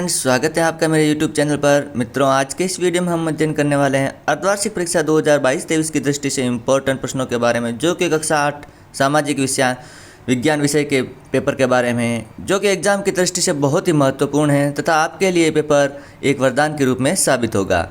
स्वागत है आपका मेरे YouTube चैनल पर। मित्रों, आज के इस वीडियो में हम अध्ययन करने वाले हैं अर्धवार्षिक परीक्षा 2022-23 की दृष्टि से इम्पोर्टेंट प्रश्नों के बारे में, जो कि कक्षा 8 सामाजिक विज्ञान विषय के पेपर के बारे में है, जो कि एग्जाम की दृष्टि से बहुत ही महत्वपूर्ण है तथा आपके लिए पेपर एक वरदान के रूप में साबित होगा।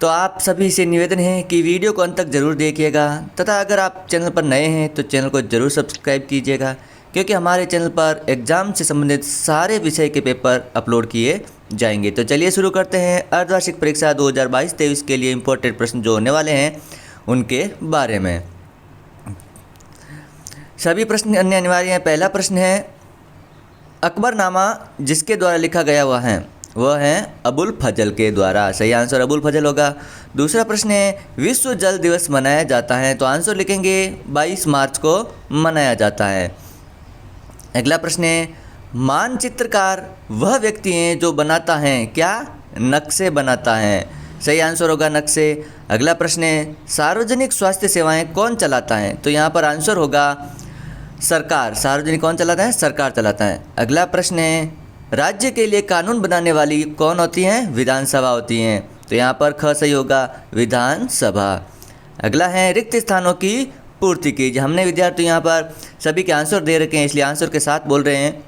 तो आप सभी से निवेदन है कि वीडियो को अंत तक ज़रूर देखिएगा तथा अगर आप चैनल पर नए हैं तो चैनल को ज़रूर सब्सक्राइब कीजिएगा, क्योंकि हमारे चैनल पर एग्ज़ाम से संबंधित सारे विषय के पेपर अपलोड किए जाएंगे। तो चलिए शुरू करते हैं अर्धवार्षिक परीक्षा 2022-23 के लिए इम्पोर्टेंट प्रश्न जो होने वाले हैं उनके बारे में। सभी प्रश्न अन्य अनिवार्य हैं। पहला प्रश्न है, अकबरनामा जिसके द्वारा लिखा गया हुआ है वह है अबुल फजल के द्वारा। सही आंसर अबुल फजल होगा। दूसरा प्रश्न है, विश्व जल दिवस मनाया जाता है, तो आंसर लिखेंगे 22 मार्च को मनाया जाता है। अगला प्रश्न है, मानचित्रकार वह व्यक्ति हैं जो बनाता है क्या? नक्शे बनाता है। सही आंसर होगा नक्शे। अगला प्रश्न है, सार्वजनिक स्वास्थ्य सेवाएं कौन चलाता है? तो यहाँ पर आंसर होगा सरकार। सार्वजनिक कौन चलाता है? सरकार चलाता है। अगला प्रश्न है, राज्य के लिए कानून बनाने वाली कौन होती हैं? विधानसभा होती हैं। तो यहाँ पर ख सही होगा, विधानसभा। अगला है, रिक्त स्थानों की पूर्ति कीजिए। हमने विद्यार्थी यहाँ पर सभी के आंसर दे रखे हैं, इसलिए आंसर के साथ बोल रहे हैं।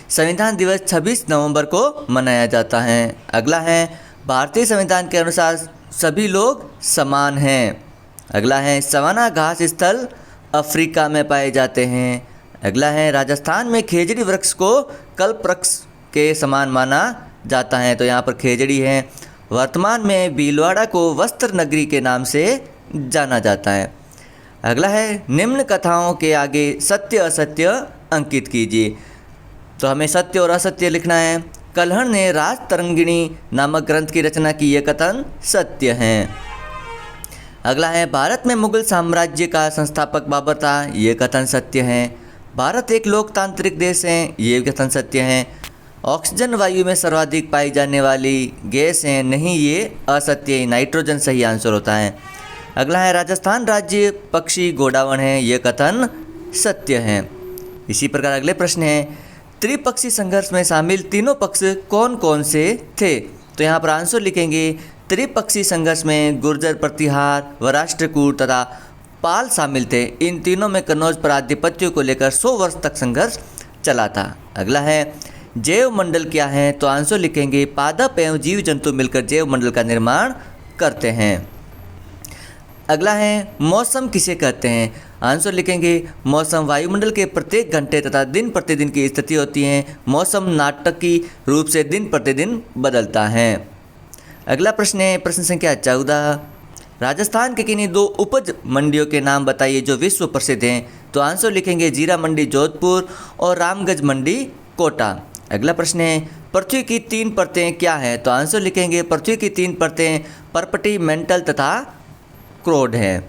संविधान दिवस 26 नवंबर को मनाया जाता है। अगला है, भारतीय संविधान के अनुसार सभी लोग समान हैं। अगला है, सवाना घास स्थल अफ्रीका में पाए जाते हैं। अगला है, राजस्थान में खेजड़ी वृक्ष को कल्पवृक्ष के समान माना जाता है, तो यहाँ पर खेजड़ी है। वर्तमान में भीलवाड़ा को वस्त्र नगरी के नाम से जाना जाता है। अगला है, निम्न कथाओं के आगे सत्य असत्य अंकित कीजिए। तो हमें सत्य और असत्य लिखना है। कल्हड़ ने राज तरंगिणी नामक ग्रंथ की रचना की, यह कथन सत्य है। अगला है, भारत में मुगल साम्राज्य का संस्थापक बाबर था, ये कथन सत्य है। भारत एक लोकतांत्रिक देश है, ये कथन सत्य है। ऑक्सीजन वायु में सर्वाधिक पाई जाने वाली गैस है, नहीं ये असत्य है, नाइट्रोजन सही आंसर होता है। अगला है, राजस्थान राज्य पक्षी गोडावण है, ये कथन सत्य है। इसी प्रकार अगले प्रश्न है, त्रिपक्षीय संघर्ष में शामिल तीनों पक्ष कौन कौन से थे? तो यहाँ पर आंसर लिखेंगे, त्रिपक्षीय संघर्ष में गुर्जर प्रतिहार व राष्ट्रकूट तथा पाल शामिल थे। इन तीनों में कन्नौज पर आधिपत्य को लेकर 100 वर्ष तक संघर्ष चला था। अगला है, जैव मंडल क्या है? तो आंसर लिखेंगे, पादप एवं जीव जंतु मिलकर जैव मंडल का निर्माण करते हैं। अगला है, मौसम किसे कहते हैं? आंसर लिखेंगे, मौसम वायुमंडल के प्रत्येक घंटे तथा दिन प्रतिदिन की स्थिति होती है। मौसम नाटकीय रूप से दिन प्रतिदिन बदलता है। अगला प्रश्न है प्रश्न संख्या 14, राजस्थान के किन्हीं 2 उपज मंडियों के नाम बताइए जो विश्व प्रसिद्ध हैं। तो आंसर लिखेंगे, जीरा मंडी जोधपुर और रामगंज मंडी कोटा। अगला प्रश्न है, पृथ्वी की 3 परतें क्या हैं? तो आंसर लिखेंगे, पृथ्वी की 3 परतें पर्पटी, मेंटल तथा क्रोड है।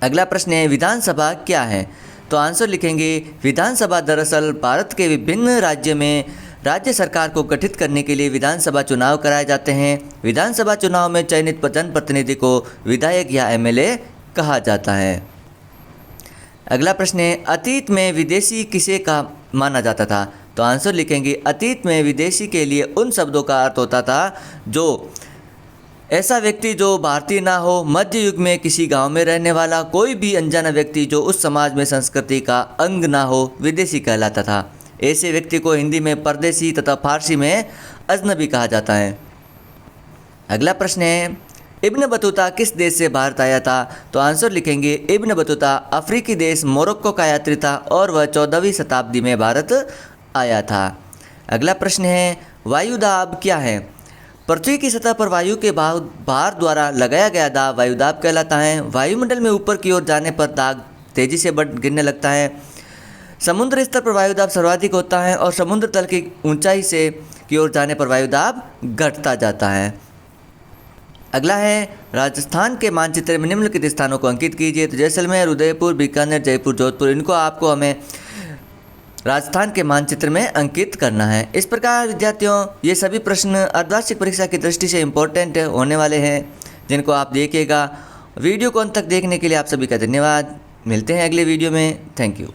अगला प्रश्न है, विधानसभा क्या है? तो आंसर लिखेंगे, विधानसभा दरअसल भारत के विभिन्न राज्य में राज्य सरकार को गठित करने के लिए विधानसभा चुनाव कराए जाते हैं। विधानसभा चुनाव में चयनित जनप्रतिनिधि को विधायक या एमएलए कहा जाता है। अगला प्रश्न है, अतीत में विदेशी किसे का माना जाता था? तो आंसर लिखेंगे, अतीत में विदेशी के लिए उन शब्दों का अर्थ होता था जो ऐसा व्यक्ति जो भारतीय ना हो, मध्य युग में किसी गांव में रहने वाला कोई भी अनजाना व्यक्ति जो उस समाज में संस्कृति का अंग ना हो, विदेशी कहलाता था। ऐसे व्यक्ति को हिंदी में परदेशी तथा फारसी में अजनबी कहा जाता है। अगला प्रश्न है, इब्न बतूता किस देश से भारत आया था? तो आंसर लिखेंगे, इब्न बतूता अफ्रीकी देश मोरक्को का यात्री था और वह 14वीं शताब्दी में भारत आया था। अगला प्रश्न है, वायुदाब क्या है? पृथ्वी की सतह पर वायु के भार द्वारा लगाया गया दाब वायुदाब कहलाता है। वायुमंडल में ऊपर की ओर जाने पर दाब तेजी से गिरने लगता है। समुद्र स्तर पर वायुदाब सर्वाधिक होता है और समुद्र तल की ऊंचाई से की ओर जाने पर वायुदाब घटता जाता है। अगला है, राजस्थान के मानचित्र में निम्नलिखित स्थानों को अंकित कीजिए। तो जैसलमेर, उदयपुर, बीकानेर, जयपुर, जोधपुर, इनको आपको हमें राजस्थान के मानचित्र में अंकित करना है। इस प्रकार विद्यार्थियों, ये सभी प्रश्न अर्धवार्षिक परीक्षा की दृष्टि से इम्पोर्टेंट होने वाले हैं, जिनको आप देखिएगा। वीडियो को अंत तक देखने के लिए आप सभी का धन्यवाद। मिलते हैं अगले वीडियो में। Thank you.